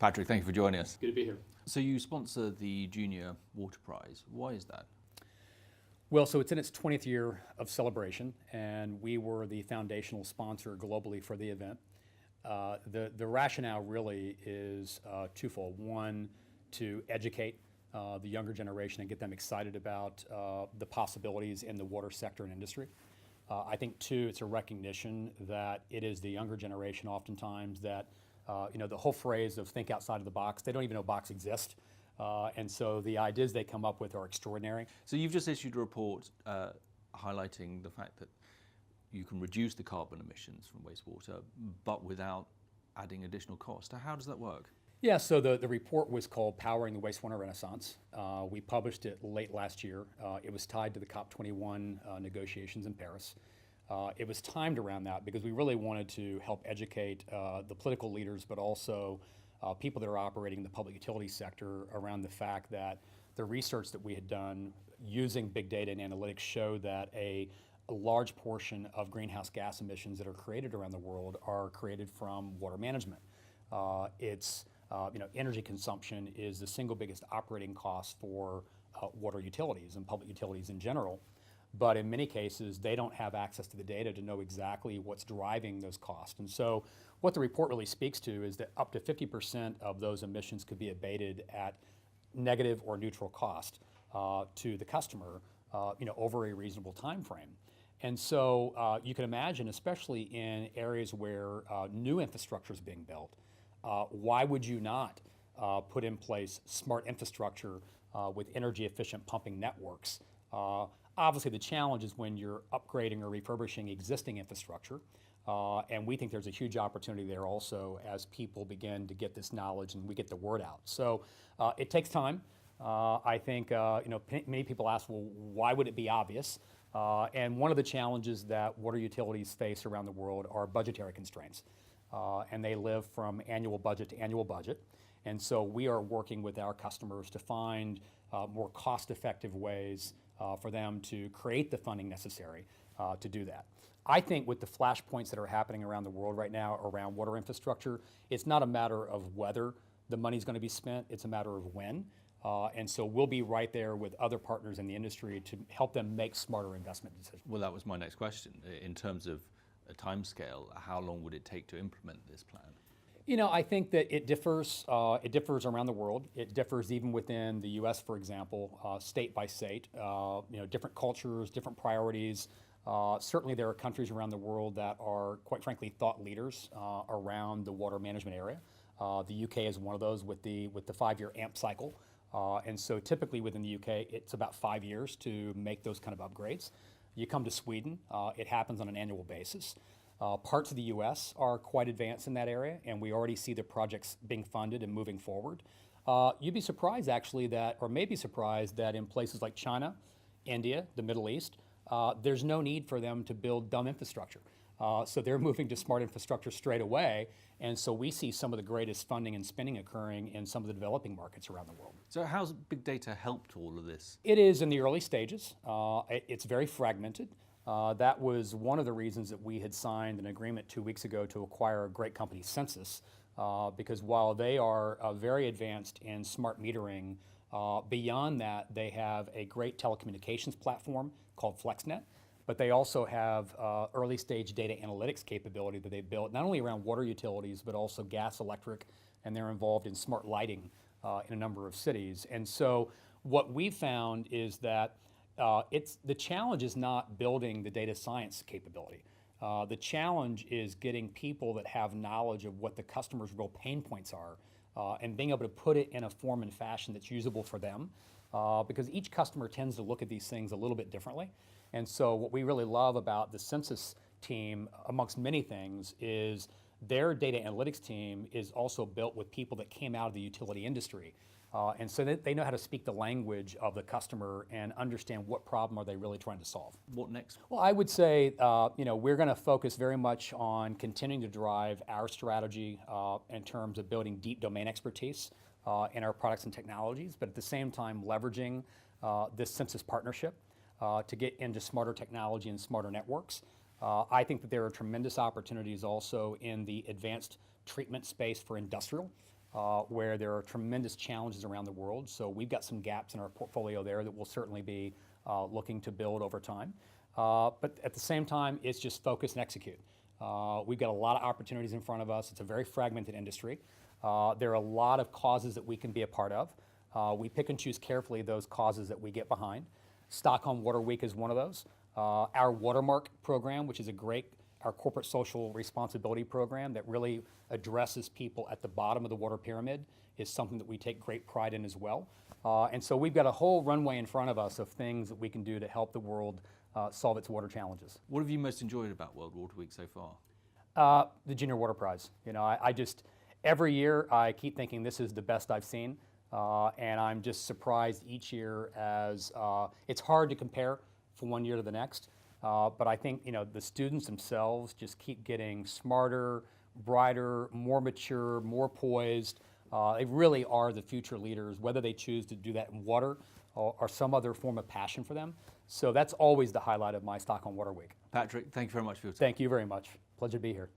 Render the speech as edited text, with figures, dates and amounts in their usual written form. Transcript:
Patrick, thank you for joining us. Good to be here. So you sponsor the Junior Water Prize. Why is that? Well, so it's in its 20th year of celebration, and we were the foundational sponsor globally for the event. The rationale really is twofold. One, to educate the younger generation and get them excited about the possibilities in the water sector and industry. I think two, it's a recognition that it is the younger generation oftentimes that, the whole phrase of think outside of the box, they don't even know box exists. And so the ideas they come up with are extraordinary. So you've just issued a report highlighting the fact that you can reduce the carbon emissions from wastewater, but without adding additional cost. How does that work? Yeah, so the report was called Powering the Wastewater Renaissance. We published it late last year. It was tied to the COP21 negotiations in Paris. It was timed around that because we really wanted to help educate the political leaders, but also people that are operating in the public utility sector around the fact that the research that we had done using big data and analytics showed that a large portion of greenhouse gas emissions that are created around the world are created from water management. Energy consumption is the single biggest operating cost for water utilities and public utilities in general. But in many cases, they don't have access to the data to know exactly what's driving those costs. And so what the report really speaks to is that up to 50% of those emissions could be abated at negative or neutral cost to the customer over a reasonable time frame. And so you can imagine, especially in areas where new infrastructure is being built, why would you not put in place smart infrastructure with energy efficient pumping networks? Obviously, the challenge is when you're upgrading or refurbishing existing infrastructure, and we think there's a huge opportunity there also as people begin to get this knowledge and we get the word out. So it takes time. I think many people ask, well, why would it be obvious? And one of the challenges that water utilities face around the world are budgetary constraints, and they live from annual budget to annual budget. And so we are working with our customers to find more cost-effective ways for them to create the funding necessary to do that. I think with the flashpoints that are happening around the world right now around water infrastructure, it's not a matter of whether the money's going to be spent, it's a matter of when. And so we'll be right there with other partners in the industry to help them make smarter investment decisions. Well, that was my next question. In terms of a timescale, how long would it take to implement this plan? I think that it differs around the world. It differs even within the U.S., for example, state by state. Different cultures, different priorities. Certainly there are countries around the world that are, quite frankly, thought leaders around the water management area. The UK is one of those with the 5-year AMP cycle. And so typically within the UK, it's about 5 years to make those kind of upgrades. You come to Sweden, it happens on an annual basis. Parts of the U.S. are quite advanced in that area, and we already see the projects being funded and moving forward. You'd be surprised, actually, or maybe surprised that in places like China, India, the Middle East, there's no need for them to build dumb infrastructure. So they're moving to smart infrastructure straight away, and so we see some of the greatest funding and spending occurring in some of the developing markets around the world. So how's big data helped all of this? It is in the early stages. It's very fragmented. That was one of the reasons that we had signed an agreement 2 weeks ago to acquire a great company, Census, because while they are very advanced in smart metering, beyond that they have a great telecommunications platform called FlexNet, but they also have early stage data analytics capability that they've built not only around water utilities but also gas, electric, and they're involved in smart lighting in a number of cities. And so what we've found is that the challenge is not building the data science capability. The challenge is getting people that have knowledge of what the customer's real pain points are and being able to put it in a form and fashion that's usable for them because each customer tends to look at these things a little bit differently. And so what we really love about the Census team, amongst many things, is their data analytics team is also built with people that came out of the utility industry. And so they know how to speak the language of the customer and understand what problem are they really trying to solve. What next? Well, I would say we're going to focus very much on continuing to drive our strategy in terms of building deep domain expertise in our products and technologies, but at the same time leveraging this Census partnership to get into smarter technology and smarter networks. I think that there are tremendous opportunities also in the advanced treatment space for industrial. where there are tremendous challenges around the world. So we've got some gaps in our portfolio there that we'll certainly be looking to build over time. But at the same time, it's just focus and execute. We've got a lot of opportunities in front of us. It's a very fragmented industry. There are a lot of causes that we can be a part of. We pick and choose carefully those causes that we get behind. Stockholm Water Week is one of those. Our Watermark program, which is our corporate social responsibility program that really addresses people at the bottom of the water pyramid, is something that we take great pride in as well. And so we've got a whole runway in front of us of things that we can do to help the world solve its water challenges. What have you most enjoyed about World Water Week so far? The Junior Water Prize. You know, I just, every year I keep thinking this is the best I've seen. And I'm just surprised each year as, it's hard to compare from one year to the next. But I think, you know, the students themselves just keep getting smarter, brighter, more mature, more poised. They really are the future leaders, whether they choose to do that in water or some other form of passion for them. So that's always the highlight of my Stockholm Water Week. Patrick, thank you very much for your time. Thank you very much. Pleasure to be here.